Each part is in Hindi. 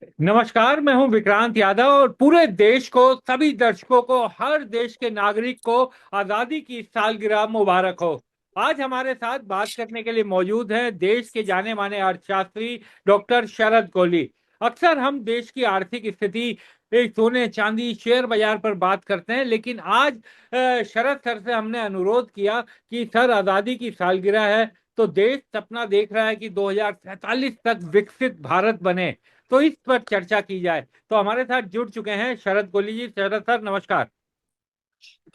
नमस्कार, मैं हूं विक्रांत यादव और पूरे देश को, सभी दर्शकों को, हर देश के नागरिक को आजादी की सालगिरह मुबारक हो। आज हमारे साथ बात करने के लिए मौजूद हैं देश के जाने माने अर्थशास्त्री डॉक्टर शरद कोहली। अक्सर हम देश की आर्थिक स्थिति, सोने चांदी, शेयर बाजार पर बात करते हैं, लेकिन आज शरद सर से हमने अनुरोध किया कि सर, आजादी की सालगिरह है तो देश सपना देख रहा है कि 2047 तक विकसित भारत बने, तो इस पर चर्चा की जाए। तो हमारे साथ जुड़ चुके हैं शरद कोहली जी। शरद सर, नमस्कार।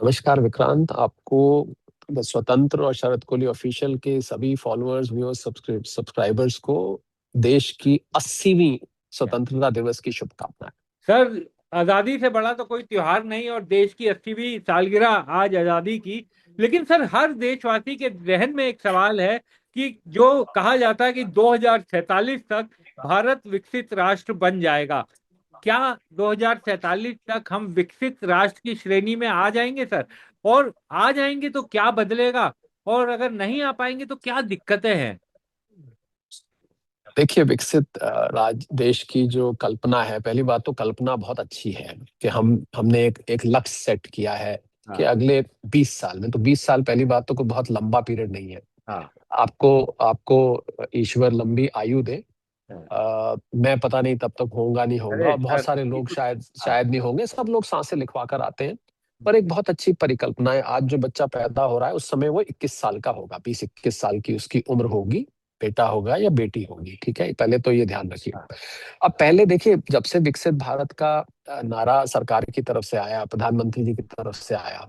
नमस्कार विक्रांत। आपको द स्वतंत्र और शरद कोहली ऑफिशियल के सभी फॉलोअर्स, व्यूअर्स, सब्सक्राइबर्स को देश की 80वीं स्वतंत्रता दिवस की शुभकामनाएं। सर, आजादी से बड़ा तो कोई त्योहार नहीं, और देश की 80वीं सालगिरह आज आजादी की। लेकिन सर, हर देशवासी के जहन में एक सवाल है कि जो कहा जाता है कि 2047 तक भारत विकसित राष्ट्र बन जाएगा, क्या 2047 तक हम विकसित राष्ट्र की श्रेणी में आ जाएंगे सर? और आ जाएंगे तो क्या बदलेगा, और अगर नहीं आ पाएंगे तो क्या दिक्कतें हैं? देखिए, विकसित देश की जो कल्पना है, पहली बात तो कल्पना बहुत अच्छी है कि हमने एक लक्ष्य सेट किया है कि हाँ। अगले 20 साल में, तो 20 साल पहली बात तो कोई बहुत लंबा पीरियड नहीं है। हाँ। आपको आपको ईश्वर लंबी आयु दे। हाँ। मैं पता नहीं तब तक होऊंगा नहीं होऊंगा, अरे और बहुत सर, सारे ये लोग कुछ। शायद हाँ। शायद नहीं होंगे, सब लोग सांसें लिखवा कर आते हैं। पर एक बहुत अच्छी परिकल्पना है। आज जो बच्चा पैदा हो रहा है उस समय वो 21 साल का होगा, 20-21 साल की उसकी उम्र होगी। बेटा होगा या बेटी होगी, ठीक है, पहले तो ये ध्यान रखिए। हाँ। अब पहले देखिए, जब से विकसित भारत का नारा सरकार की तरफ से आया, प्रधानमंत्री जी की तरफ से आया,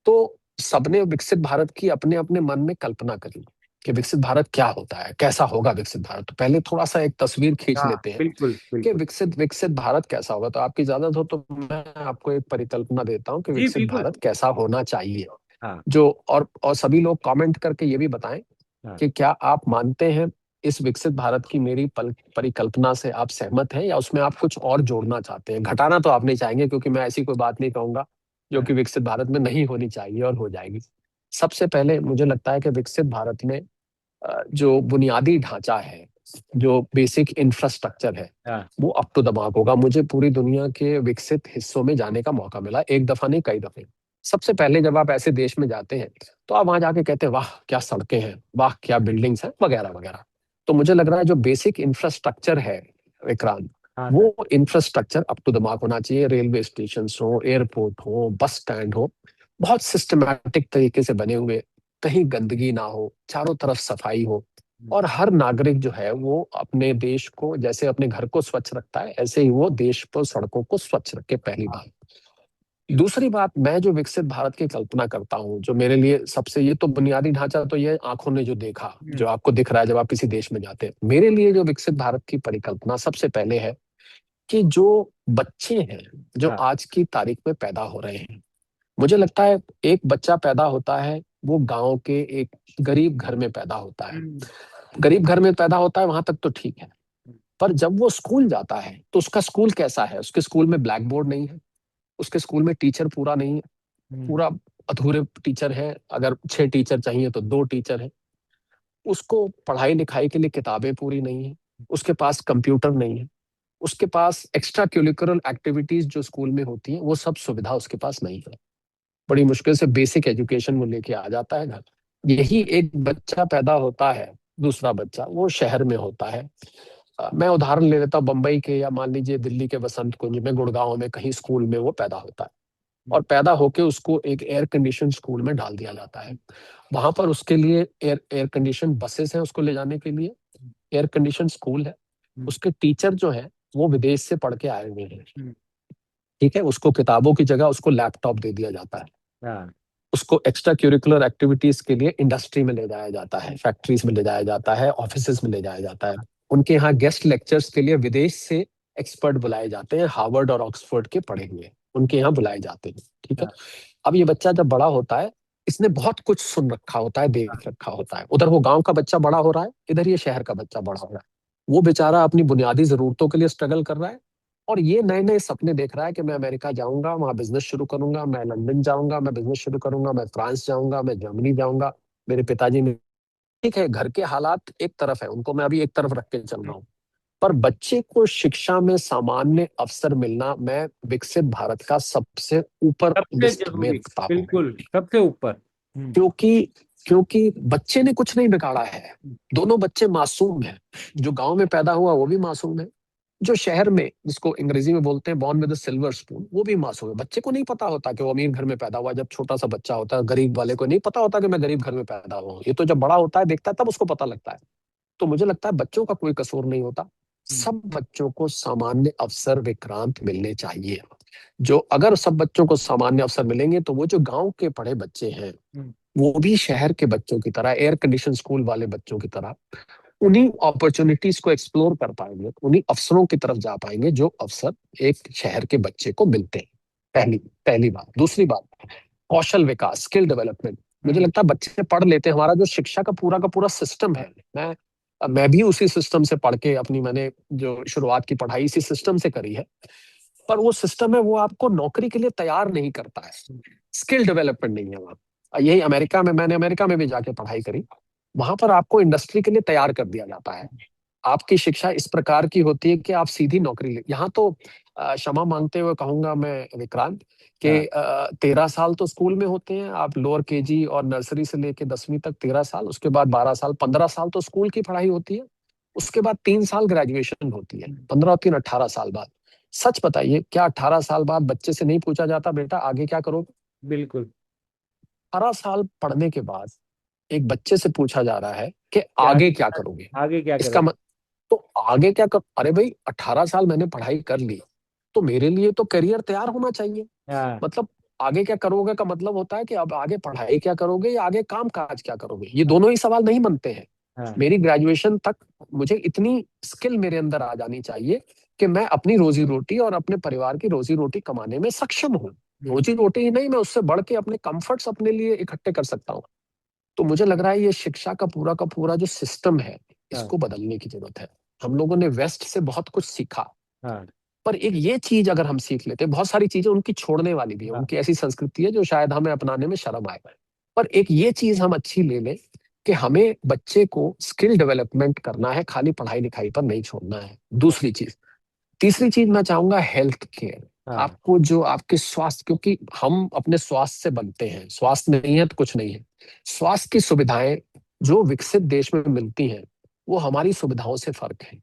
तो सबने विकसित भारत की अपने अपने मन में कल्पना करी कि विकसित भारत क्या होता है, कैसा होगा विकसित भारत। तो पहले थोड़ा सा एक तस्वीर खींच हाँ, लेते हैं बिल्कुल कि बिल्कुल। विकसित विकसित भारत कैसा होगा। तो आपकी इजाजत हो तो मैं आपको एक परिकल्पना देता हूँ कि जी, विकसित बिल्कुल। भारत कैसा होना चाहिए। हाँ। जो और सभी लोग कमेंट करके ये भी बताएं हाँ। कि क्या आप मानते हैं इस विकसित भारत की मेरी परिकल्पना से आप सहमत हैं, या उसमें आप कुछ और जोड़ना चाहते हैं। घटाना तो आप नहीं चाहेंगे, क्योंकि मैं ऐसी कोई बात नहीं कहूंगा जो हाँ। कि विकसित भारत में नहीं होनी चाहिए और हो जाएगी। सबसे पहले मुझे लगता है कि विकसित भारत में जो बुनियादी ढांचा है, जो बेसिक इंफ्रास्ट्रक्चर है, हाँ। वो अप टू द मार्क होगा। मुझे पूरी दुनिया के विकसित हिस्सों में जाने का मौका मिला, एक दफा नहीं कई दफे। सबसे पहले जब आप ऐसे देश में जाते हैं तो आप वहां जाके कहते हैं, वाह क्या सड़कें हैं, वाह क्या बिल्डिंग्स हैं, वगैरह वगैरह। तो मुझे लग रहा है जो बेसिक इंफ्रास्ट्रक्चर है विक्रांत, हाँ सर। वो infrastructure up to the mark होना चाहिए। रेलवे स्टेशन हो, एयरपोर्ट हो, बस स्टैंड हो, बहुत सिस्टमैटिक तरीके से बने हुए, कहीं गंदगी ना हो, चारों तरफ सफाई हो। और हर नागरिक जो है वो अपने देश को, जैसे अपने घर को स्वच्छ रखता है, ऐसे ही वो देश को, सड़कों को स्वच्छ रखे, पहली बात। दूसरी बात, मैं जो विकसित भारत की कल्पना करता हूँ, जो मेरे लिए सबसे, ये तो बुनियादी ढांचा तो ये आंखों ने जो देखा, हम्म। जो आपको दिख रहा है जब आप किसी देश में जाते हैं। मेरे लिए जो विकसित भारत की परिकल्पना सबसे पहले है कि जो बच्चे हैं जो हाँ। आज की तारीख में पैदा हो रहे हैं, मुझे लगता है एक बच्चा पैदा होता है, वो गांव के एक गरीब घर में पैदा होता है। हम्म। गरीब घर में पैदा होता है, वहां तक तो ठीक है। पर जब वो स्कूल जाता है तो उसका स्कूल कैसा है? उसके स्कूल में ब्लैक बोर्ड नहीं है, उसके स्कूल में टीचर पूरा नहीं है, हम्म। पूरा अधूरे टीचर हैं। अगर 6 टीचर चाहिए तो 2 टीचर हैं। उसको पढ़ाई लिखाई के लिए किताबें पूरी नहीं है, उसके पास कंप्यूटर नहीं है, उसके पास एक्स्ट्रा करिकुलर एक्टिविटीज जो स्कूल में होती हैं वो सब सुविधा उसके पास नहीं है। बड़ी मुश्किल से बेसिक एजुकेशन वो लेके आ जाता है घर। यही एक बच्चा पैदा होता है, दूसरा बच्चा वो शहर में होता है। मैं उदाहरण ले लेता हूँ बंबई के, या मान लीजिए दिल्ली के बसंत कुंज में, गुड़गांव में कहीं स्कूल में वो पैदा होता है। और पैदा होके उसको एक एयर कंडीशन स्कूल में डाल दिया जाता है। वहां पर उसके लिए एयर एयर कंडीशन बसेस हैं उसको ले जाने के लिए, एयर कंडीशन स्कूल है। हम्म। उसके टीचर जो है वो विदेश से पढ़ के आए हुए हैं, हम्म। ठीक है। उसको किताबों की जगह उसको लैपटॉप दे दिया जाता है। हाँ। उसको एक्स्ट्रा करिकुलर एक्टिविटीज के लिए इंडस्ट्री में ले जाया जाता है, फैक्ट्रीज में ले जाया जाता है, ऑफिसेज में ले जाया जाता है। उनके यहाँ गेस्ट लेक्चर्स के लिए विदेश से एक्सपर्ट बुलाए जाते हैं, हार्वर्ड और ऑक्सफोर्ड के पढ़े हुए उनके यहाँ बुलाए जाते हैं, ठीक है। हाँ। अब ये बच्चा जब बड़ा होता है, इसने बहुत कुछ सुन रखा होता है, देख रखा होता है। उधर वो गांव का बच्चा बड़ा हो रहा है, इधर ये शहर का बच्चा बड़ा हो रहा है। वो बेचारा अपनी बुनियादी जरूरतों के लिए स्ट्रगल कर रहा है, और ये नए नए सपने देख रहा है कि मैं अमेरिका जाऊंगा, वहां बिजनेस शुरू करूंगा, मैं लंदन जाऊंगा, मैं बिजनेस शुरू करूंगा, मैं फ्रांस जाऊंगा, मैं जर्मनी जाऊंगा। मेरे पिताजी ने, ठीक है, घर के हालात एक तरफ है, उनको मैं अभी एक तरफ रख के चल रहा हूँ। पर बच्चे को शिक्षा में सामान्य अवसर मिलना मैं विकसित भारत का सबसे ऊपर सबसे लिस्ट में जरूरी, रखता हूँ। बिल्कुल सबसे ऊपर। क्योंकि क्योंकि बच्चे ने कुछ नहीं बिगाड़ा है। दोनों बच्चे मासूम हैं। जो गांव में पैदा हुआ वो भी मासूम है, जो शहर में, जिसको अंग्रेजी में बोलते हैं बॉर्न विद सिल्वर स्पून, वो भी मासूम है। बच्चे को नहीं पता होता कि वो अमीर घर में पैदा हुआ। जब छोटा सा बच्चा होता है, गरीब वाले को नहीं पता होता कि मैं गरीब घर में पैदा हुआ हूँ। ये तो जब बड़ा होता है, देखता है, तब उसको पता लगता है। तो मुझे लगता है बच्चों का कोई कसूर नहीं होता। सब बच्चों को सामान्य अवसर विक्रांत मिलने चाहिए। जो अगर सब बच्चों को सामान्य अवसर मिलेंगे तो वो जो गांव के पढ़े बच्चे हैं वो भी शहर के बच्चों की तरह, एयर कंडीशन स्कूल वाले बच्चों की तरह, उन्हीं अपॉर्चुनिटीज को एक्सप्लोर कर पाएंगे, उन्हीं अवसरों की तरफ जा पाएंगे जो अवसर एक शहर के बच्चे को मिलते हैं। पहली पहली बात। दूसरी बात, कौशल विकास, स्किल डेवलपमेंट। मुझे लगता है बच्चे पढ़ लेते हैं। हमारा जो शिक्षा का पूरा सिस्टम है, मैं भी उसी सिस्टम से पढ़ के अपनी, मैंने जो शुरुआत की पढ़ाई इसी सिस्टम से करी है। पर वो सिस्टम है, वो आपको नौकरी के लिए तैयार नहीं करता है। स्किल डेवलपमेंट नहीं है वहाँ। यही अमेरिका में, मैंने अमेरिका में भी जाके पढ़ाई करी। वहां पर आपको इंडस्ट्री के लिए तैयार कर दिया जाता है। आपकी शिक्षा इस प्रकार की होती है कि आप सीधी नौकरी ले। यहाँ तो क्षमा मांगते हुए कहूंगा मैं विक्रांत, कि हाँ 13 साल तो स्कूल में होते हैं। आप लोअर केजी और नर्सरी से लेके 10वीं तक 13 साल, उसके बाद 12 साल, 15 साल तो स्कूल की पढ़ाई होती है। उसके बाद 3 साल ग्रेजुएशन होती है। 15 और 3, 18 साल बाद। सच बताइए, क्या 18 साल बाद बच्चे से नहीं पूछा जाता बेटा आगे क्या करोगे? बिल्कुल। 18 साल पढ़ने के बाद एक बच्चे से पूछा जा रहा है कि क्या आगे क्या करोगे? आगे क्या इसका करोगे? तो आगे क्या कर, अरे भाई 18 साल मैंने पढ़ाई कर ली, तो मेरे लिए तो करियर तैयार होना चाहिए। हाँ मतलब आगे क्या करोगे का मतलब होता है कि अब आगे पढ़ाई क्या करोगे या आगे काम काज क्या करोगे। ये हाँ दोनों ही सवाल नहीं बनते हैं। हाँ। मेरी ग्रेजुएशन तक मुझे इतनी स्किल मेरे अंदर आ जानी चाहिए कि मैं अपनी रोजी रोटी और अपने परिवार की रोजी रोटी कमाने में सक्षम हूँ। रोजी रोटी ही नहीं, मैं उससे बढ़ के अपने कंफर्ट्स अपने लिए इकट्ठे कर सकता हूँ। तो मुझे लग रहा है ये शिक्षा का पूरा जो सिस्टम है, हाँ इसको बदलने की जरूरत है। हम लोगों ने वेस्ट से बहुत कुछ सीखा, हाँ पर एक ये चीज अगर हम सीख लेते हैं, बहुत सारी चीजें उनकी छोड़ने वाली भी है, हाँ। उनकी ऐसी संस्कृति है जो शायद हमें अपनाने में शर्म आए। पर एक ये चीज हम अच्छी ले लें कि हमें बच्चे को स्किल डेवलपमेंट करना है, खाली पढ़ाई लिखाई पर नहीं छोड़ना है। दूसरी चीज। तीसरी चीज मैं चाहूंगा हेल्थ केयर। हाँ आपको जो आपके स्वास्थ्य, क्योंकि हम अपने स्वास्थ्य से बनते हैं, स्वास्थ्य नहीं है तो कुछ नहीं है। स्वास्थ्य की सुविधाएं जो विकसित देश में मिलती हैं वो हमारी सुविधाओं से फर्क है।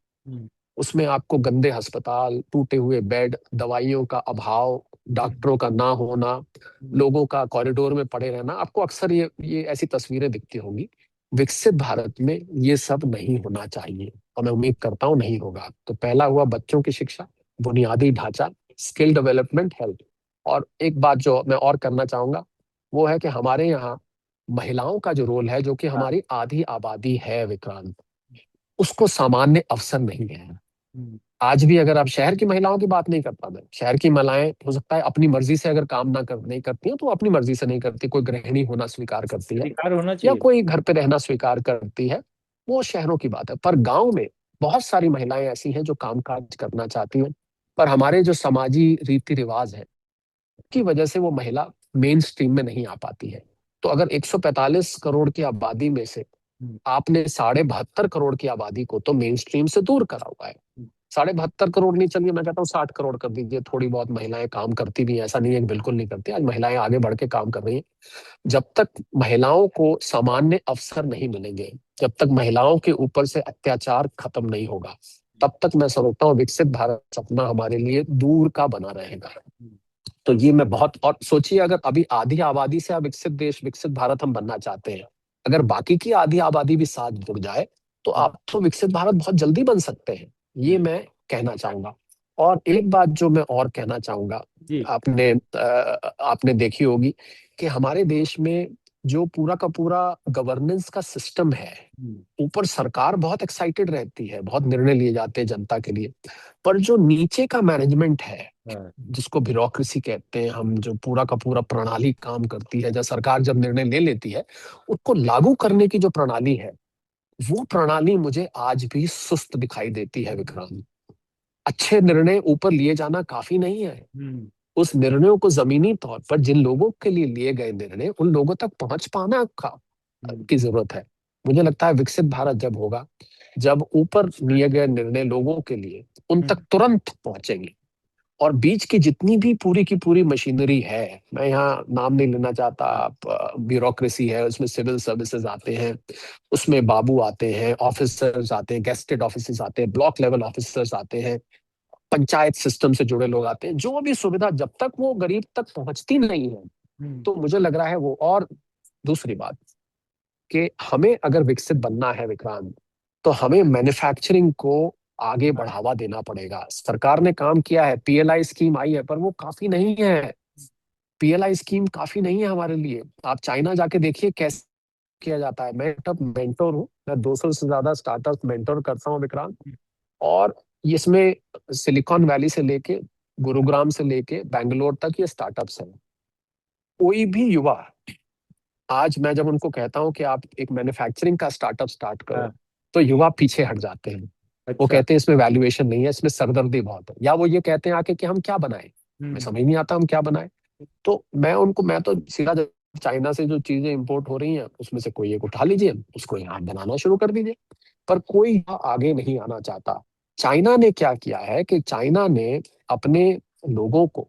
उसमें आपको गंदे अस्पताल, टूटे हुए बेड, दवाइयों का अभाव, डॉक्टरों का ना होना, लोगों का कॉरिडोर में पड़े रहना, आपको अक्सर ये ऐसी तस्वीरें दिखती होंगी। विकसित भारत में ये सब नहीं होना चाहिए और मैं उम्मीद करता हूँ नहीं होगा। तो पहला हुआ बच्चों की शिक्षा, बुनियादी ढांचा, स्किल डेवलपमेंट, हेल्थ। और एक बात जो मैं और करना चाहूंगा वो है कि हमारे यहाँ महिलाओं का जो रोल है, जो कि हाँ। हमारी आधी आबादी है विक्रांत, उसको सामान्य अवसर नहीं है। आज भी अगर आप शहर की महिलाओं की बात नहीं करता मैं, शहर की महिलाएं हो सकता है अपनी मर्जी से अगर काम ना कर नहीं करती हैं तो वो अपनी मर्जी से नहीं करती, कोई गृहिणी होना स्वीकार करती है अधिकार होना या चाहिए। कोई घर पे रहना स्वीकार करती है, वो शहरों की बात है। पर गांव में बहुत सारी महिलाएं ऐसी हैं जो काम काज करना चाहती हैं, पर हमारे जो समाजी रीति रिवाज है की वजह से वो महिला मेन स्ट्रीम में नहीं आ पाती है। तो अगर 145 करोड़ की आबादी में से आपने 72.5 करोड़ की आबादी को तो मेन स्ट्रीम से दूर करा हुआ है। 72.5 करोड़ नहीं, चलिए मैं कहता हूँ 60 करोड़ कर दीजिए। थोड़ी बहुत महिलाएं काम करती भी हैं, ऐसा नहीं है कि बिल्कुल नहीं करती। आज महिलाएं आगे बढ़ के काम कर रही हैं। जब तक महिलाओं को सामान्य अवसर नहीं मिलेंगे, जब तक महिलाओं के ऊपर से अत्याचार खत्म नहीं होगा, तब तक मैं समझता हूँ विकसित भारत सपना हमारे लिए दूर का बना रहेगा। तो ये मैं बहुत, और सोचिए अगर अभी आधी आबादी से आप विकसित देश, विकसित भारत हम बनना चाहते हैं, अगर बाकी की आधी आबादी भी साथ जुड़ जाए तो आप तो विकसित भारत बहुत जल्दी बन सकते हैं। ये मैं कहना चाहूंगा। और एक बात जो मैं और कहना चाहूंगा, जी। आपने देखी होगी कि हमारे देश में जो पूरा का पूरा गवर्नेंस का सिस्टम है, ऊपर सरकार बहुत एक्साइटेड रहती है, बहुत निर्णय लिए जाते हैं जनता के लिए, पर जो नीचे का मैनेजमेंट है, हाँ जिसको ब्यूरोक्रेसी कहते हैं हम, जो पूरा का पूरा प्रणाली काम करती है, जब सरकार जब निर्णय ले लेती है उसको लागू करने की जो प्रणाली है, वो प्रणाली मुझे आज भी सुस्त दिखाई देती है विक्रांत। अच्छे निर्णय ऊपर लिए जाना काफी नहीं है। उस निर्णयों को जमीनी तौर पर जिन लोगों के लिए लिए गए निर्णय, उन लोगों तक पहुंच पाना की जरूरत है। मुझे लगता है विकसित भारत जब होगा, जब ऊपर लिए गए निर्णय लोगों के लिए उन तक तुरंत पहुंचेंगे, और बीच की जितनी भी पूरी की पूरी मशीनरी है, मैं यहाँ नाम नहीं लेना चाहता, ब्यूरोक्रेसी है, उसमें सिविल सर्विसेज आते हैं, उसमें बाबू आते हैं, ऑफिसर्स आते हैं, गेस्टेड ऑफिसर्स आते हैं, ब्लॉक लेवल ऑफिसर्स आते हैं, पंचायत सिस्टम से जुड़े लोग आते हैं, जो भी सुविधा जब तक वो गरीब तक पहुंचती नहीं है, तो मुझे लग रहा है वो। और दूसरी बात कि हमें अगर विकसित बनना है विक्रांत, तो हमें मैन्युफैक्चरिंग को आगे बढ़ावा देना पड़ेगा। सरकार ने काम किया है, पीएलआई स्कीम आई है, पर वो काफी नहीं है। पीएलआई स्कीम काफी नहीं है हमारे लिए। आप चाइना जाके देखिए कैसे किया जाता है। मैं तब मेंटोर हूँ, मैं 200 से ज्यादा स्टार्टअप मेंटोर करता हूँ विक्रांत। और इसमें सिलिकॉन वैली से लेके, गुरुग्राम से लेके बैंगलोर तक ये स्टार्टअप्स हैं। कोई भी युवा, आज मैं जब उनको कहता हूँ कि आप एक मैन्युफैक्चरिंग का स्टार्टअप स्टार्ट करो, हाँ। तो युवा पीछे हट जाते हैं। वो अच्छा। कहते हैं इसमें वैल्यूएशन नहीं है, इसमें सरदर्दी बहुत है, या वो ये कहते हैं आके कि हम क्या बनाएं। मैं हम्म। समझ नहीं आता हम क्या बनाएं। तो मैं तो सीधा, जब चाइना से जो चीजें इंपोर्ट हो रही हैं उसमें से कोई एक उठा लीजिए, उसको यहाँ बनाना शुरू कर दीजिए। पर कोई यहाँ आगे नहीं आना चाहता। चाइना ने क्या किया है कि चाइना ने अपने लोगों को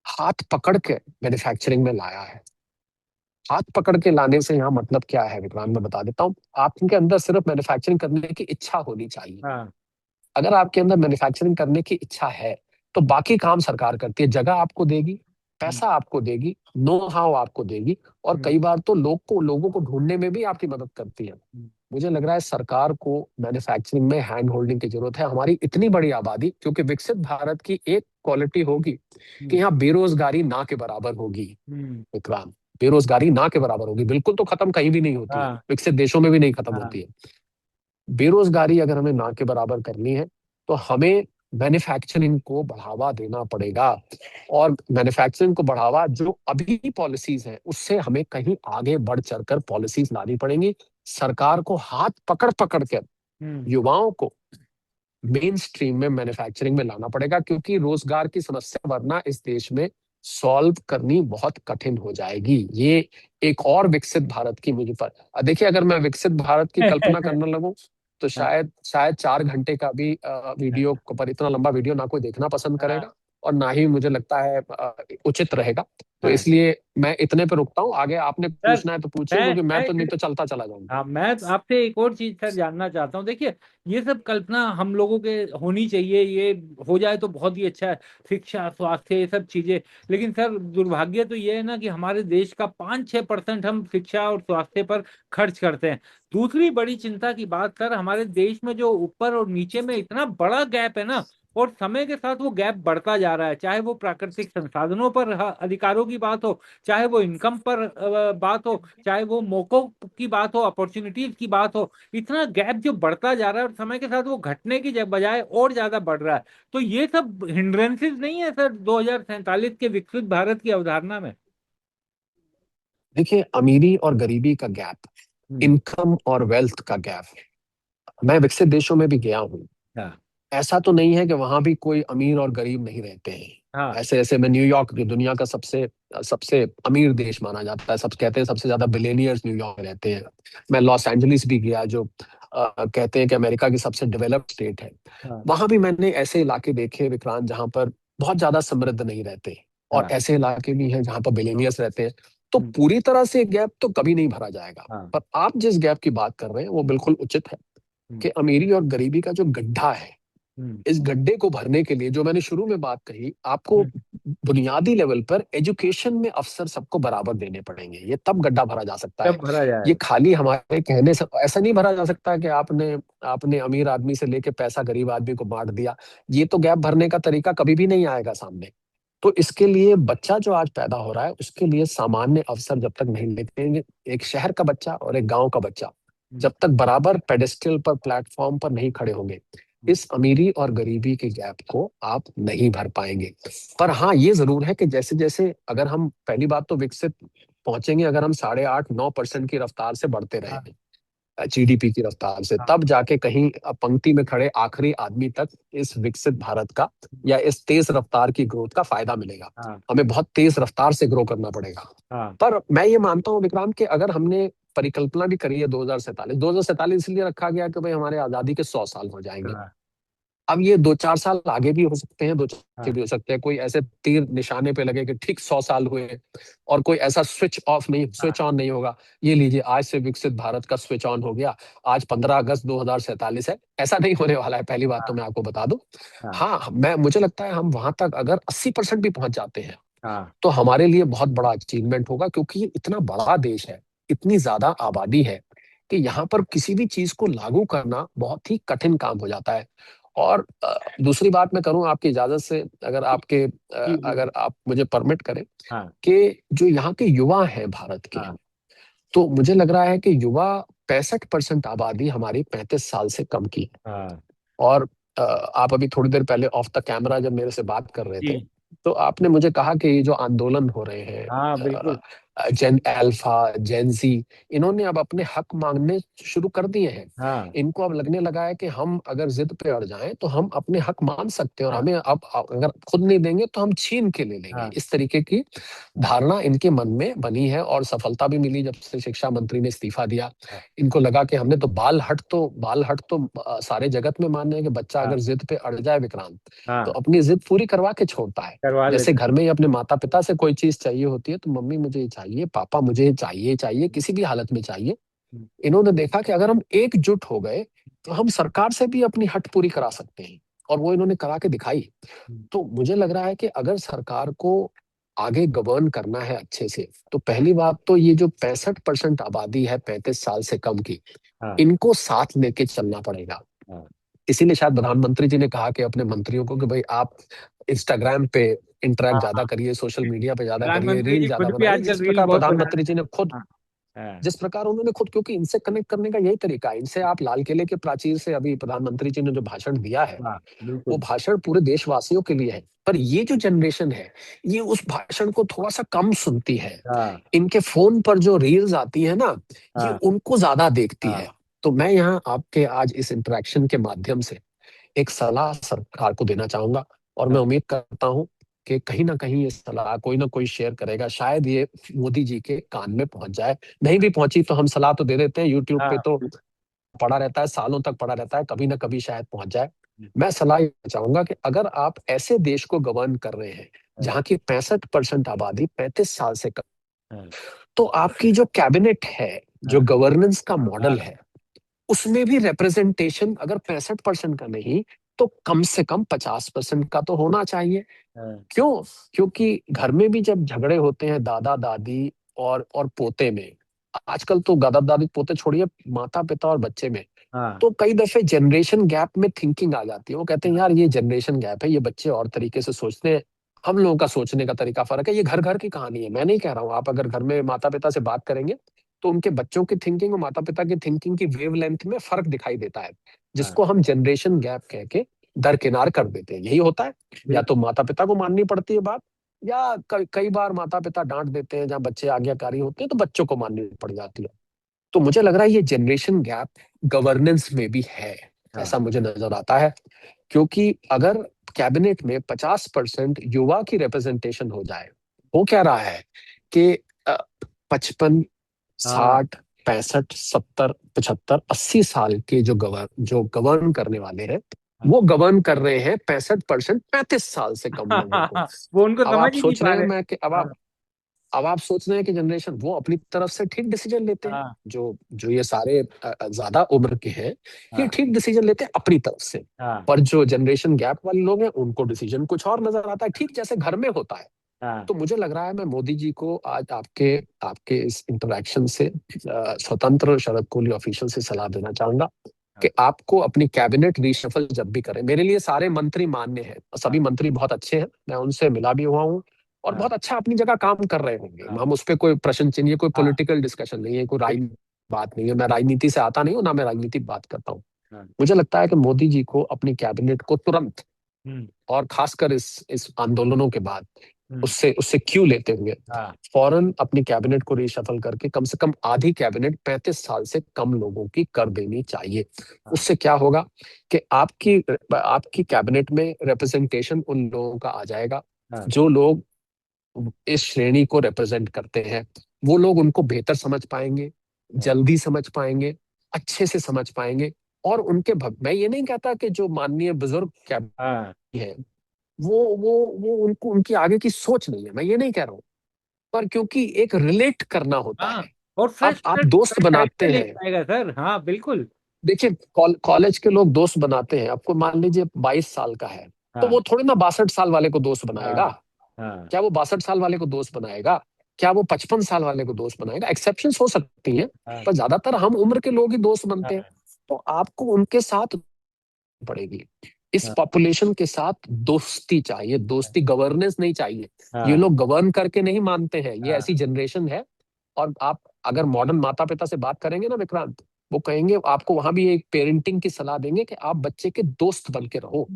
हाथ पकड़ के मैन्युफैक्चरिंग में लाया है। हाथ पकड़ के लाने से यहाँ मतलब क्या है विक्रांत, मैं बता देता हूँ। आपके अंदर सिर्फ मैन्युफैक्चरिंग करने की इच्छा होनी चाहिए। हाँ। अगर आपके अंदर मैन्युफैक्चरिंग करने की इच्छा है, तो बाकी काम सरकार करती है। जगह आपको देगी, हम्म। पैसा आपको देगी, नो हाउ आपको देगी, और हम्म। कई बार तो लोगों को ढूंढने में भी आपकी मदद करती है। मुझे लग रहा है सरकार को मैन्युफैक्चरिंग में हैंड होल्डिंग की जरूरत है। हमारी इतनी बड़ी आबादी, क्योंकि विकसित भारत की एक क्वालिटी होगी कि हम्म। यहाँ बेरोजगारी ना के बराबर होगी हम्म। विक्रांत। बेरोजगारी ना के बराबर होगी, बिल्कुल तो खत्म कहीं भी नहीं होती है, हाँ। विकसित देशों में भी नहीं खत्म हाँ। होती है। बेरोजगारी अगर हमें ना के बराबर करनी है, तो हमें मैन्युफैक्चरिंग को बढ़ावा देना पड़ेगा। और मैन्युफैक्चरिंग को बढ़ावा, जो अभी पॉलिसीज हैं उससे हमें कहीं आगे बढ़ चढ़कर पॉलिसीज लानी पड़ेंगी। सरकार को हाथ पकड़ पकड़ कर हम्म। युवाओं को मेन स्ट्रीम में मैन्युफैक्चरिंग में लाना पड़ेगा, क्योंकि रोजगार की समस्या वरना इस देश में सॉल्व करनी बहुत कठिन हो जाएगी। ये एक और विकसित भारत की मुझे पर, देखिए अगर मैं विकसित भारत की कल्पना करने लगूं, तो हाँ। शायद शायद 4 घंटे का भी वीडियो, पर इतना लंबा वीडियो ना कोई देखना पसंद हाँ। करेगा, और ना ही मुझे लगता है उचित रहेगा। तो हाँ। इसलिए मैं इतने पे रुकता हूँ। आगे आपने सर, पूछना है तो पूछिए, मैं क्योंकि मैं तो नहीं मैं तो चलता चला जाऊंगा। हाँ, मैं आपसे एक और चीज सर जानना चाहता हूँ। देखिए, ये सब कल्पना हम लोगों के होनी चाहिए, ये हो जाए तो बहुत ही अच्छा है। शिक्षा, स्वास्थ्य, ये सब चीजें। लेकिन सर, दुर्भाग्य तो ये है ना कि हमारे देश का 5-6% हम शिक्षा और स्वास्थ्य पर खर्च करते हैं। दूसरी बड़ी चिंता की बात सर, हमारे देश में जो ऊपर और नीचे में इतना बड़ा गैप है ना, और समय के साथ वो गैप बढ़ता जा रहा है। चाहे वो प्राकृतिक संसाधनों पर अधिकारों की बात हो, चाहे वो इनकम पर बात हो, चाहे वो मौकों की बात हो, अपॉर्चुनिटीज की बात हो। इतना गैप जो बढ़ता जा रहा है और समय के साथ वो घटने की बजाय और ज्यादा बढ़ रहा है। तो ये सब हिंड्रेंसेस नहीं है सर 2047 के विकसित भारत की अवधारणा में? देखिए, अमीरी और गरीबी का गैप, हम्म। इनकम और वेल्थ का गैप, मैं विकसित देशों में भी गया हूँ। हाँ। ऐसा तो नहीं है कि वहां भी कोई अमीर और गरीब नहीं रहते हैं। हाँ। ऐसे ऐसे, मैं न्यूयॉर्क, जो दुनिया का सबसे सबसे अमीर देश माना जाता है, सब कहते हैं सबसे ज्यादा बिलियनियर्स न्यूयॉर्क में रहते हैं। मैं लॉस एंजलिस भी गया, जो कहते हैं कि अमेरिका की सबसे डेवलप्ड स्टेट है। हाँ। वहां भी मैंने ऐसे इलाके देखे विक्रांत, जहां पर बहुत ज्यादा समृद्ध नहीं रहते, और हाँ। ऐसे इलाके भी हैं जहां पर बिलियनियर्स रहते हैं। तो हम्म। पूरी तरह से गैप तो कभी नहीं भरा जाएगा। हाँ। पर आप जिस गैप की बात कर रहे हैं वो बिल्कुल उचित है, हम्म। कि अमीरी और गरीबी का जो गड्ढा है, हम्म। इस गड्ढे को भरने के लिए, जो मैंने शुरू में बात कही, आपको हम्म। बुनियादी लेवल पर एजुकेशन में अवसर सबको बराबर देने पड़ेंगे। ये तब गड्ढा भरा जा सकता तब है। भरा ये जाएगा। खाली हमारे कहने से ऐसा नहीं भरा जा सकता कि आपने आपने अमीर आदमी से लेके पैसा गरीब आदमी को बांट दिया। ये तो गैप भरने का तरीका कभी भी नहीं आएगा सामने। तो इसके लिए बच्चा जो आज पैदा हो रहा है, उसके लिए सामान्य अवसर जब तक नहीं मिलेंगे, एक शहर का बच्चा और एक गांव का बच्चा हम्म। जब तक बराबर पेडेस्टल पर, प्लेटफॉर्म पर नहीं खड़े होंगे, हम्म। इस अमीरी और गरीबी के गैप को आप नहीं भर पाएंगे। पर हाँ, ये जरूर है कि जैसे जैसे, अगर हम, पहली बात तो विकसित पहुंचेंगे अगर हम 8.5-9% की रफ्तार से बढ़ते हाँ। रहे, जीडीपी की रफ्तार से, हाँ। तब जाके कहीं पंक्ति में खड़े आखिरी आदमी तक इस विकसित भारत का, या इस तेज रफ्तार की ग्रोथ का फायदा मिलेगा। हाँ। हमें बहुत तेज रफ्तार से ग्रो करना पड़ेगा। हाँ। पर मैं ये मानता हूँ विक्रांत कि अगर हमने परिकल्पना भी करी है 2047। 2047 इसलिए रखा गया कि भाई हमारे आजादी के 100 साल हो जाएंगे। हाँ अब ये 2-4 साल आगे भी हो सकते हैं, दो हाँ चार भी हो सकते हैं, कोई ऐसे तीर निशाने पे लगे कि ठीक 100 साल हुए और कोई ऐसा स्विच ऑफ नहीं, हाँ स्विच ऑन नहीं होगा। ये लीजिए आज से विकसित भारत का स्विच ऑन हो गया, आज 15 अगस्त 2047 है। ऐसा नहीं होने वाला है, पहली बात तो मैं आपको बता दूं। हाँ हाँ, मैं मुझे लगता है हम वहां तक अगर 80% भी पहुंच जाते हैं हाँ तो हमारे लिए बहुत बड़ा अचीवमेंट होगा, क्योंकि ये इतना बड़ा देश है, इतनी ज्यादा आबादी है कि यहाँ पर किसी भी चीज को लागू करना बहुत ही कठिन काम हो जाता है। और दूसरी बात मैं करूं आपकी इजाजत से, जी जी अगर आप मुझे परमिट करें, हाँ कि जो यहाँ के युवा हैं भारत के, हाँ तो मुझे लग रहा है कि युवा 65% आबादी हमारी 35 साल से कम की है। हाँ और आप अभी थोड़ी देर पहले ऑफ द कैमरा जब मेरे से बात कर रहे थे, जी तो आपने मुझे कहा कि ये जो आंदोलन हो रहे हाँ हैं, बिल्कुल जेन अल्फा, जेन जी, इन्होंने अब अपने हक मांगने शुरू कर दिए हैं। हाँ इनको अब लगने लगा है कि हम अगर जिद पे अड़ जाएं तो हम अपने हक मान सकते हैं, और हाँ हमें अब अगर खुद नहीं देंगे तो हम छीन के ले लेंगे। हाँ इस तरीके की हाँ धारणा इनके मन में बनी है, और सफलता भी मिली जब से शिक्षा मंत्री ने इस्तीफा दिया। हाँ इनको लगा कि हमने तो बाल हट तो सारे जगत में मान रहे हैं कि बच्चा हाँ अगर जिद पे अड़ जाए विक्रांत, तो हाँ, अपनी जिद पूरी करवा के छोड़ता है। करवा जैसे लेते घर में ही अपने माता पिता से कोई चीज चाहिए होती है, तो मम्मी मुझे ये चाहिए, पापा मुझे ये चाहिए चाहिए, हैं। किसी भी हालत में चाहिए। इन्होंने देखा कि अगर हम एकजुट हो गए तो हम सरकार से भी अपनी हट पूरी करा सकते हैं, और वो इन्होंने करा के दिखाई। तो मुझे लग रहा है कि अगर सरकार को आगे गवर्न करना है अच्छे से, तो पहली बात तो ये जो 65% आबादी है 35 साल से कम की, हाँ इनको साथ लेके चलना पड़ेगा। हाँ इसीलिए शायद प्रधानमंत्री जी ने कहा कि अपने मंत्रियों को कि भाई आप इंस्टाग्राम पे इंटरेक्ट हाँ ज्यादा हाँ। करिए, सोशल मीडिया पे ज्यादा करिए, प्रधानमंत्री रील जी ज्यादा खुद भी बनाइए। आजकल जिस रील प्रकार बहुत बना प्रधानमंत्री रहे जी ने खुद, हैं। हाँ हाँ जिस प्रकार उन्होंने खुद, क्योंकि इनसे कनेक्ट करने का यही तरीका है, इनसे आप लाल किले के प्राचीर से अभी प्रधानमंत्री जी ने जो भाषण दिया है, हाँ, वो बिल्कुल भाषण पूरे देशवासियों के लिए है। पर ये जो जनरेशन है, ये उस भाषण को थोड़ा सा कम सुनती है। हाँ इनके फोन पर जो रील्स आती है ना, ये हाँ उनको ज्यादा देखती है। हाँ तो मैं यहाँ आपके आज इस इंटरेक्शन के माध्यम से एक सलाह सरकार को देना चाहूंगा, और मैं हाँ उम्मीद करता हूं कि कहीं ना कहीं ये सलाह कोई ना कोई शेयर करेगा, शायद ये मोदी जी के कान में पहुंच जाए। नहीं भी पहुंची तो हम सलाह तो दे देते हैं, यूट्यूब पे हाँ तो पड़ा रहता है, सालों तक पड़ा रहता है, कभी ना कभी शायद पहुंच जाए। मैं सलाह ये चाहूंगा कि अगर आप ऐसे देश को गवर्न कर रहे हैं हाँ जहाँ की 65% आबादी 35 साल से कम, हाँ तो आपकी जो कैबिनेट है, जो हाँ गवर्नेंस का हाँ मॉडल है, उसमें भी रिप्रेजेंटेशन अगर 65% का नहीं तो कम से कम 50% का तो होना चाहिए। हाँ क्यों? क्योंकि घर में भी जब झगड़े होते हैं दादा दादी और पोते में, आजकल तो दादा दादी पोते छोड़िए, माता पिता और बच्चे में, हाँ तो कई दफे जनरेशन गैप में थिंकिंग आ जाती है। वो कहते हैं यार ये जनरेशन गैप है, ये बच्चे और तरीके से सोचते हैं, हम लोगों का सोचने का तरीका फर्क है। ये घर घर की कहानी है, मैं नहीं कह रहा हूँ। आप अगर घर में माता पिता से बात करेंगे तो उनके बच्चों की थिंकिंग और माता पिता की थिंकिंग की वेवलेंथ में फर्क दिखाई देता है, हाँ, जिसको हम जनरेशन गैप कह के दरकिनार कर देते हैं। यही होता है, या तो बिल्कुल माता पिता को माननी पड़ती है बात, या कई बार माता पिता डांट देते हैं, जहाँ बच्चे आज्ञाकारी होते हैं तो बच्चों को माननी पड़ जाती है। तो मुझे लग रहा है ये जनरेशन गैप गवर्नेंस में भी है, हाँ ऐसा मुझे नजर आता है। क्योंकि अगर कैबिनेट में 50% युवा की रिप्रेजेंटेशन हो जाए, हो क्या रहा है कि 55, हाँ 60, 65, 70, 75, 80 साल के जो गवर्न करने वाले हैं, हाँ वो गवर्न कर रहे हैं 65%, 35 साल से कम लोगों को। वो उनको अब समझ आप ही नहीं सोच पा रहे हैं रहे। मैं कि हाँ अब आप सोच रहे हैं कि जनरेशन वो अपनी तरफ से ठीक डिसीजन लेते हैं, हाँ जो जो ये सारे ज्यादा उम्र के हैं, ये हाँ ठीक डिसीजन लेते हैं अपनी तरफ से। हाँ पर जो जनरेशन गैप वाले लोग हैं, उनको डिसीजन कुछ और नजर आता है, ठीक जैसे घर में होता है। हाँ तो मुझे लग रहा है मैं मोदी जी को आज आपके आपके इस इंटरेक्शन से स्वतंत्र शरद कोहली ऑफिशियल से सलाह देना चाहूंगा कि हाँ आपको अपनी कैबिनेट रीशफल जब भी करें, मेरे लिए सारे मंत्री मान्य हैं, हाँ सभी मंत्री बहुत अच्छे हैं, मैं उनसे मिला भी हुआ हूँ, और हाँ बहुत अच्छा अपनी जगह काम कर रहे होंगे। हाँ हम उस पर कोई प्रश्न चिन्ह, ये कोई हाँ, पॉलिटिकल डिस्कशन नहीं है, कोई बिल्कुल, राजनीतिक बात नहीं है। मैं राजनीति से आता नहीं हूँ, ना मैं राजनीतिक बात करता हूँ। हाँ, मुझे लगता है कि मोदी जी को अपनी कैबिनेट को तुरंत, हम्म और खासकर इस आंदोलनों के बाद, हम्म उससे उससे क्यों लेते हुए हाँ फौरन अपनी कैबिनेट को रिशफल करके कम से कम आधी कैबिनेट 35 साल से कम लोगों की कर देनी चाहिए। हाँ उससे क्या होगा कि आपकी आपकी कैबिनेट में रिप्रेजेंटेशन उन लोगों का आ जाएगा हाँ जो लोग इस श्रेणी को रिप्रेजेंट करते हैं। वो लोग उनको बेहतर समझ पाएंगे, जल्दी समझ पाएंगे, अच्छे से समझ पाएंगे। और मैं ये नहीं कहता कि जो माननीय बुजुर्ग क्या हाँ है, वो उनको उनकी आगे की सोच नहीं है, मैं ये नहीं कह रहा हूँ। पर क्योंकि एक रिलेट करना होता हाँ, है। और अब फ्रेश आप फ्रेश दोस्त फ्रेश बनाते आइडिया हैं, लेके आएगा सर। हाँ बिल्कुल। देखिए कॉलेज के लोग दोस्त बनाते हैं, आपको मान लीजिए 22 साल का है, तो हाँ वो थोड़ी ना 62 साल वाले को दोस्त हाँ बनाएगा। हाँ क्या वो 62 साल वाले को दोस्त बनाएगा? क्या वो 55 साल वाले को दोस्त बनाएगा? एक्सेप्शंस हो सकती हैं, हाँ पर ज्यादातर हम उम्र के लोग ही दोस्त बनते हैं। हाँ तो आपको उनके साथ पड़ेगी, इस हाँ पॉपुलेशन के साथ दोस्ती चाहिए, दोस्ती गवर्नेंस नहीं चाहिए। ये हाँ लोग गवर्न करके नहीं मानते हैं, ये ऐसी हाँ जनरेशन है। और आप अगर मॉडर्न माता पिता से बात करेंगे ना विक्रांत, वो कहेंगे आपको, वहां भी एक पेरेंटिंग की सलाह देंगे कि आप बच्चे के दोस्त बन के रहो।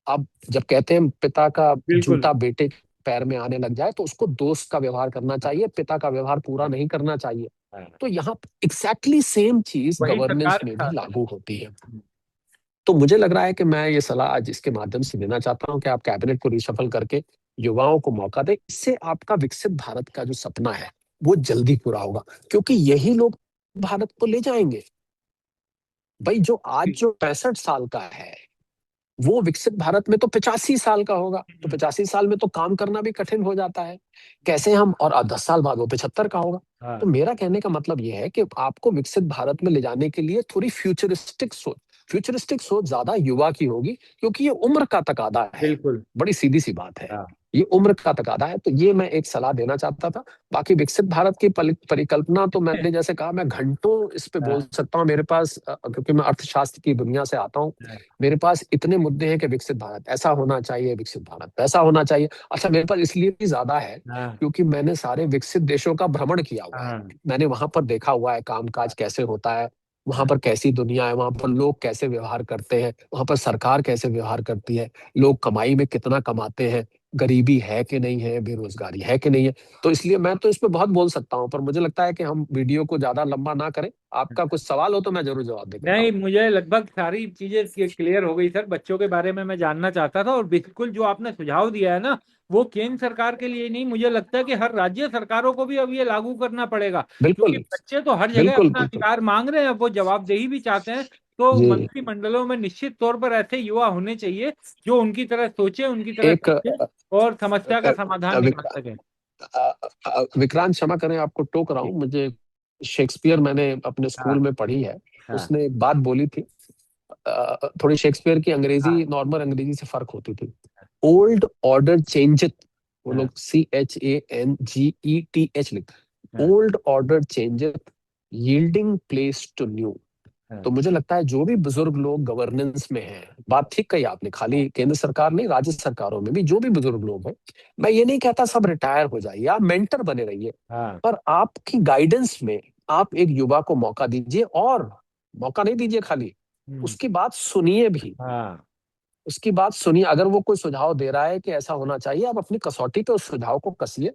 आप जब कहते हैं पिता का बिल्कुल। जूता बेटे के पैर में आने लग जाए, तो उसको दोस्त का व्यवहार करना हाँ चाहिए, पिता का व्यवहार पूरा हाँ नहीं करना चाहिए। हाँ, तो यहाँ एग्जैक्टली सेम चीज वही गवर्नेंस सरकार के में भी साथ है। लागू होती है। तो मुझे लग रहा है कि मैं ये सलाह आज इसके माध्यम से देना चाहता हूं कि आप कैबिनेट को रिशफल करके युवाओं को मौका दें। इससे आपका विकसित भारत का जो सपना है वो जल्दी पूरा होगा, क्योंकि यही लोग भारत को ले जाएंगे। भाई जो आज जो 65 साल का है, वो विकसित भारत में तो 85 साल का होगा, तो 85 साल में तो काम करना भी कठिन हो जाता है। कैसे हम, और 10 साल बाद वो 75 का होगा। तो हाँ मेरा कहने का मतलब ये है कि आपको विकसित भारत में ले जाने के लिए थोड़ी फ्यूचरिस्टिक सोच ज्यादा युवा की होगी, क्योंकि ये उम्र का तकादा है। बिल्कुल। बड़ी सीधी सी बात है, हाँ ये उम्र का तकादा है। तो ये मैं एक सलाह देना चाहता था। बाकी विकसित भारत की परिकल्पना तो मैंने जैसे कहा, मैं घंटों इस पे बोल हाँ सकता हूँ। मेरे पास क्योंकि मैं अर्थशास्त्र की दुनिया से आता हूँ, हाँ मेरे पास इतने मुद्दे हैं कि विकसित भारत ऐसा होना चाहिए, विकसित भारत वैसा होना चाहिए। अच्छा, मेरे पास इसलिए भी ज्यादा है हाँ क्योंकि मैंने सारे विकसित देशों का भ्रमण किया हुआ है। हाँ मैंने वहां पर देखा हुआ है कामकाज कैसे होता है, वहां पर कैसी दुनिया है, वहां पर लोग कैसे व्यवहार करते हैं, वहां पर सरकार कैसे व्यवहार करती है, लोग कमाई में कितना कमाते हैं, गरीबी है कि नहीं है, बेरोजगारी है कि नहीं है। तो इसलिए मैं तो इस पे बहुत बोल सकता हूँ, पर मुझे लगता है कि हम वीडियो को ज्यादा लंबा ना करें। आपका कुछ सवाल हो तो मैं जरूर जवाब दे के नहीं, बताऊंगा। मुझे लगभग सारी चीजें क्लियर हो गई सर। बच्चों के बारे में मैं जानना चाहता था, और बिल्कुल जो आपने सुझाव दिया है ना, वो केंद्र सरकार के लिए नहीं, मुझे लगता है कि हर राज्य सरकारों को भी अब ये लागू करना पड़ेगा। क्योंकि बिल्कुल बच्चे तो हर जगह बिल्कुल अपना बिल्कुल। अधिकार मांग रहे हैं, अब वो जवाबदेही भी चाहते हैं। तो जी। मंत्रिमंडलों में निश्चित तौर पर ऐसे युवा होने चाहिए जो उनकी तरह सोचे, उनकी तरह एक समझे और समस्या का समाधान निकाल सके। विक्रांत, क्षमा करें आपको टोक रहा जी। हूँ, मुझे शेक्सपियर मैंने अपने हाँ स्कूल में पढ़ी है। हाँ उसने एक बात बोली थी, थोड़ी शेक्सपियर की अंग्रेजी हाँ नॉर्मल अंग्रेजी से फर्क होती थी। ओल्ड ऑर्डर चेंजेथ, वो हाँ लोग CHANGETH लिखते, हाँ old order changeth, yielding place to new. तो हाँ मुझे लगता है जो भी बुजुर्ग लोग गवर्नेंस में हैं, बात ठीक कही आपने, खाली केंद्र सरकार नहीं, राज्य सरकारों में भी जो भी बुजुर्ग लोग हैं, मैं ये नहीं कहता सब रिटायर हो जाइए, आप मेंटर बने रहिए। हाँ पर आपकी गाइडेंस में आप एक युवा को मौका दीजिए, और मौका नहीं दीजिए खाली, हम्म, उसकी बात सुनिए भी। हाँ उसकी बात सुनिए, अगर वो कोई सुझाव दे रहा है कि ऐसा होना चाहिए, आप अपनी कसौटी पे उस सुझाव को कसिए,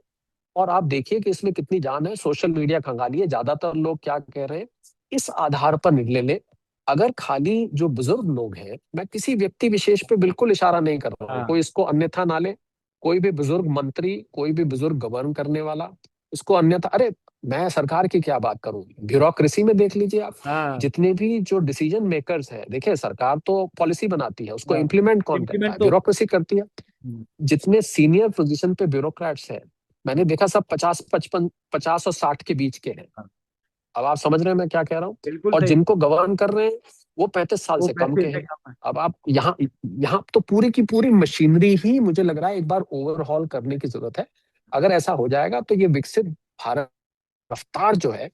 और आप देखिए कि इसमें कितनी जान है। सोशल मीडिया खंगालिए, ज्यादातर लोग क्या कह रहे हैं, इस आधार पर निर्णय ले। अगर खाली जो बुजुर्ग लोग हैं, मैं किसी व्यक्ति विशेष पे बिल्कुल इशारा नहीं कर रहा हूँ, हाँ कोई इसको अन्यथा ना ले। कोई भी बुजुर्ग मंत्री, कोई भी बुजुर्ग गवर्न करने वाला, इसको अन्यथा, अरे मैं सरकार की क्या बात करूं, ब्यूरोक्रेसी में देख लीजिए आप। हाँ जितने भी जो डिसीजन मेकर्स हैं, देखिए सरकार तो पॉलिसी बनाती है, उसको हाँ, इम्प्लीमेंट कौन करता इम्प्लीमेंट है? तो। ब्यूरोक्रेसी करती है। जितने सीनियर पोजीशन पे ब्यूरोक्रेट्स हैं, मैंने देखा सब 50 और 60 के बीच के हैं। हाँ, अब आप समझ रहे हैं मैं क्या कह रहा हूँ? बिल्कुल और सही। जिनको गवर्न कर रहे हैं, वो 35 साल वो से कम पैसे के से हैं। कम है। अब आप यहाँ यहाँ तो पूरी की पूरी मशीनरी ही, मुझे लग रहा है एक बार ओवरहॉल करने की जरूरत है। अगर ऐसा हो जाएगा तो ये विकसित भारत रफ्तार जो है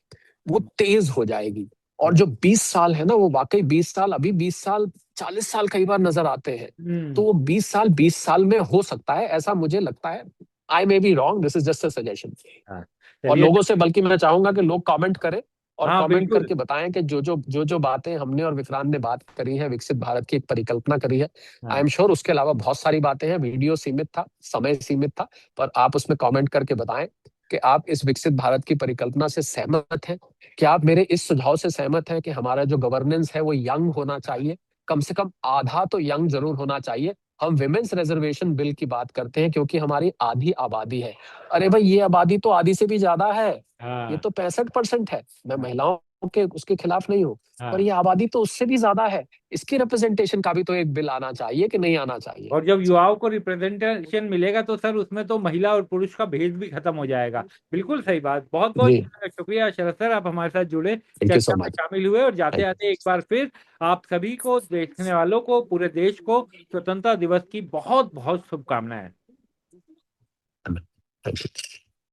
वो तेज हो जाएगी। और जो 20 साल है ना, वो वाकई 20 साल, अभी 20 साल 40 साल कई बार नजर आते हैं। तो हम्म। वो 20 साल में हो सकता है, ऐसा मुझे लगता है। I may be wrong, this is just a suggestion. हाँ और चलिए। लोगों से, बल्कि मैं चाहूंगा कि लोग कमेंट करें, और हाँ कमेंट बिल्कुल। करके बताएं कि जो जो बातें हमने और विक्रांत ने बात करी है, विकसित भारत की एक परिकल्पना करी है। आई हाँ एम श्योर उसके अलावा बहुत सारी बातें हैं, वीडियो सीमित था, समय सीमित था, पर आप उसमें कमेंट करके बताएं कि आप इस विकसित भारत की परिकल्पना से सहमत हैं। क्या आप मेरे इस सुझाव से सहमत हैं कि हमारा जो गवर्नेंस है वो यंग होना चाहिए, कम से कम आधा तो यंग जरूर होना चाहिए। हम विमेन्स रिजर्वेशन बिल की बात करते हैं क्योंकि हमारी आधी आबादी है। अरे भाई, ये आबादी तो आधी से भी ज्यादा है। ये हाँ तो 65% है। मैं हाँ महिलाओं के उसके खिलाफ नहीं हूँ, पर हाँ। ये आबादी तो उससे भी ज्यादा है। इसकी रिप्रेजेंटेशन का भी तो एक बिल आना चाहिए कि नहीं आना चाहिए? और जब युवाओं को रिप्रेजेंटेशन मिलेगा तो सर उसमें तो महिला और पुरुष का भेद भी खत्म हो जाएगा। बिल्कुल सही बात। बहुत बहुत जी, शुक्रिया शरद सर, आप हमारे साथ जुड़े, थैंक यू सो चर्चा में मच। शामिल हुए। और जाते थैंक जाते एक बार फिर आप सभी को, देखने वालों को, पूरे देश को स्वतंत्रता दिवस की बहुत बहुत शुभकामनाएं। यू।